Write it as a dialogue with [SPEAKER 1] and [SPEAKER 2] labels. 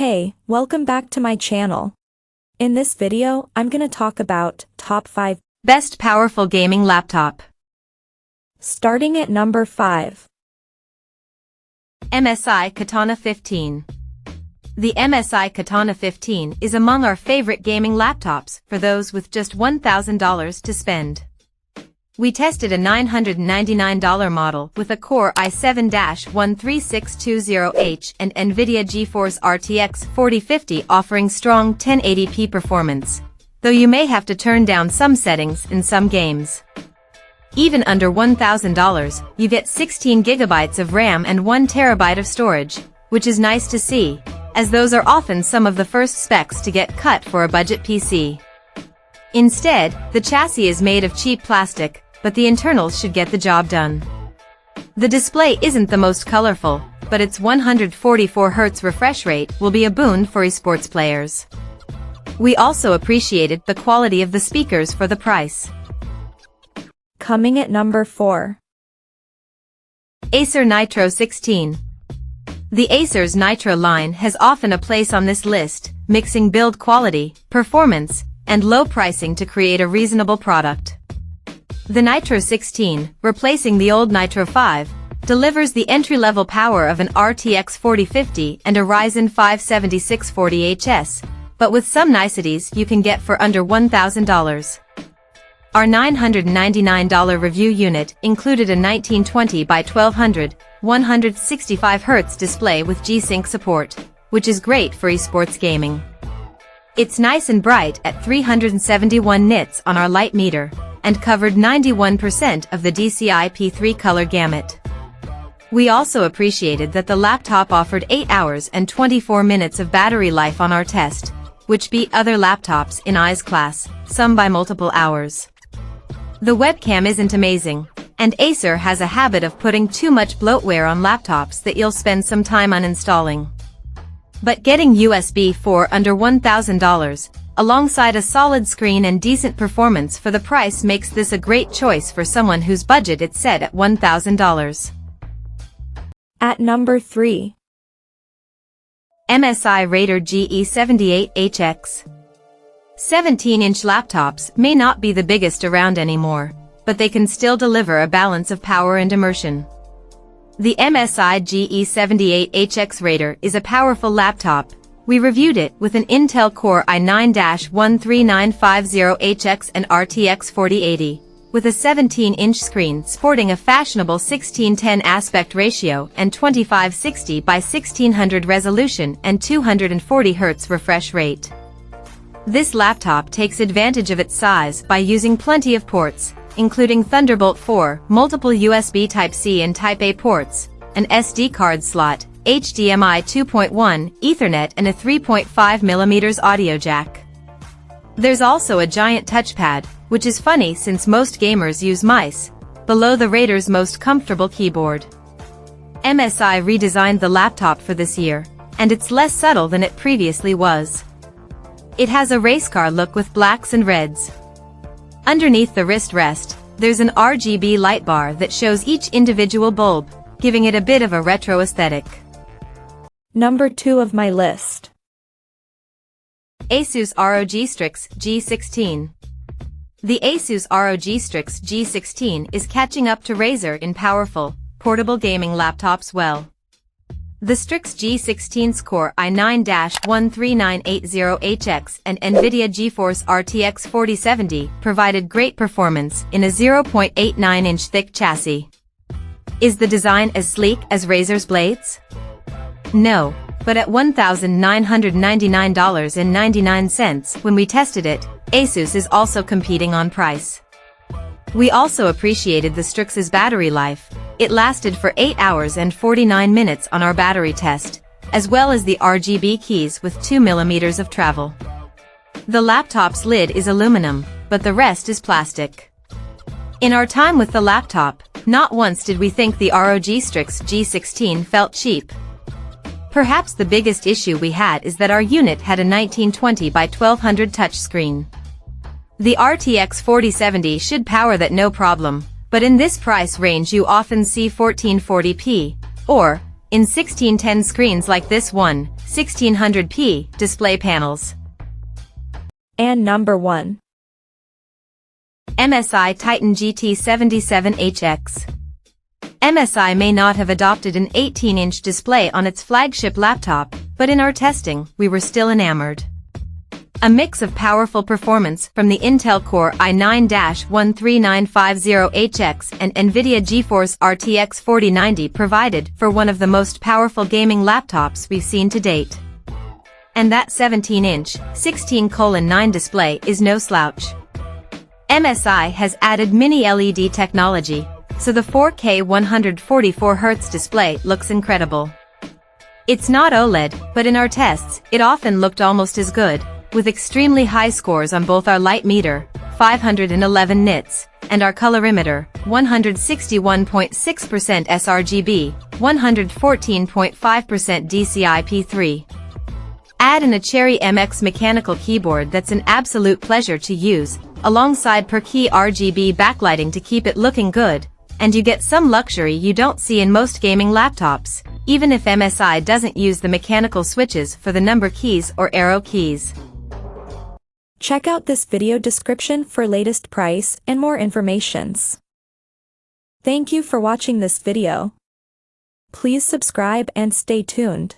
[SPEAKER 1] Hey, welcome back to my channel. In this video, I'm gonna talk about top 5
[SPEAKER 2] best powerful gaming laptop.
[SPEAKER 1] Starting at number 5.
[SPEAKER 2] MSI Katana 15. The MSI Katana 15 is among our favorite gaming laptops for those with just $1,000 to spend. We tested a $999 model with a Core i7-13620H and NVIDIA GeForce RTX 4050 offering strong 1080p performance, though you may have to turn down some settings in some games. Even under $1,000, you get 16 GB of RAM and 1 TB of storage, which is nice to see, as those are often some of the first specs to get cut for a budget PC. Instead, the chassis is made of cheap plastic, but the internals should get the job done. The display isn't the most colorful, but its 144Hz refresh rate will be a boon for esports players. We also appreciated the quality of the speakers for the price.
[SPEAKER 1] Coming at number 4.
[SPEAKER 2] Acer Nitro 16. The Acer's Nitro line has often a place on this list, mixing build quality, performance, and low pricing to create a reasonable product. The Nitro 16, replacing the old Nitro 5, delivers the entry-level power of an RTX 4050 and a Ryzen 5 7640HS, but with some niceties you can get for under $1,000. Our $999 review unit included a 1920 by 1200, 165Hz display with G-Sync support, which is great for esports gaming. It's nice and bright at 371 nits on our light meter, and covered 91% of the DCI P3 color gamut. We also appreciated that the laptop offered 8 hours and 24 minutes of battery life on our test, which beat other laptops in IS class, some by multiple hours. The webcam isn't amazing, and Acer has a habit of putting too much bloatware on laptops that you'll spend some time uninstalling. But getting USB 4 under $1,000, alongside a solid screen and decent performance for the price makes this a great choice for someone whose budget is set at $1,000.
[SPEAKER 1] At number 3.
[SPEAKER 2] MSI Raider G78HX. 17-inch laptops may not be the biggest around anymore, but they can still deliver a balance of power and immersion. The MSI Ge78HX Raider is a powerful laptop. We reviewed it with an Intel Core i9-13950HX and RTX 4080, with a 17-inch screen sporting a fashionable 16:10 aspect ratio and 2560 by 1600 resolution and 240Hz refresh rate. This laptop takes advantage of its size by using plenty of ports, including Thunderbolt 4, multiple USB Type-C and Type-A ports, an SD card slot, HDMI 2.1, Ethernet and a 3.5mm audio jack. There's also a giant touchpad, which is funny since most gamers use mice, below the Raider's most comfortable keyboard. MSI redesigned the laptop for this year, and it's less subtle than it previously was. It has a race car look with blacks and reds. Underneath the wrist rest, there's an RGB light bar that shows each individual bulb, giving it a bit of a retro aesthetic.
[SPEAKER 1] Number 2 of my list.
[SPEAKER 2] Asus ROG Strix G16. The Asus ROG Strix G16 is catching up to Razer in powerful, portable gaming laptops well. The Strix G16's Core i9-13980HX and NVIDIA GeForce RTX 4070 provided great performance in a 0.89-inch thick chassis. Is the design as sleek as Razer's blades? No, but at $1,999.99 when we tested it, Asus is also competing on price. We also appreciated the Strix's battery life. It lasted for 8 hours and 49 minutes on our battery test, as well as the RGB keys with 2mm of travel. The laptop's lid is aluminum, but the rest is plastic. In our time with the laptop, not once did we think the ROG Strix G16 felt cheap. Perhaps the biggest issue we had is that our unit had a 1920 by 1200 touchscreen. The RTX 4070 should power that no problem, but in this price range you often see 1440p, or in 1610 screens like this one, 1600p display panels.
[SPEAKER 1] And number 1.
[SPEAKER 2] MSI Titan GT 77HX. MSI may not have adopted an 18-inch display on its flagship laptop, but in our testing, we were still enamored. A mix of powerful performance from the Intel Core i9-13950HX and NVIDIA GeForce RTX 4090 provided for one of the most powerful gaming laptops we've seen to date. And that 17-inch, 16:9 display is no slouch. MSI has added mini LED technology, so the 4K 144Hz display looks incredible. It's not OLED, but in our tests, it often looked almost as good, with extremely high scores on both our light meter, 511 nits, and our colorimeter, 161.6% sRGB, 114.5% DCI-P3. Add in a Cherry MX mechanical keyboard that's an absolute pleasure to use, alongside per-key RGB backlighting to keep it looking good, and you get some luxury you don't see in most gaming laptops, even if MSI doesn't use the mechanical switches for the number keys or arrow keys.
[SPEAKER 1] Check out this video description for latest price and more informations. Thank you for watching this video. Please subscribe and stay tuned.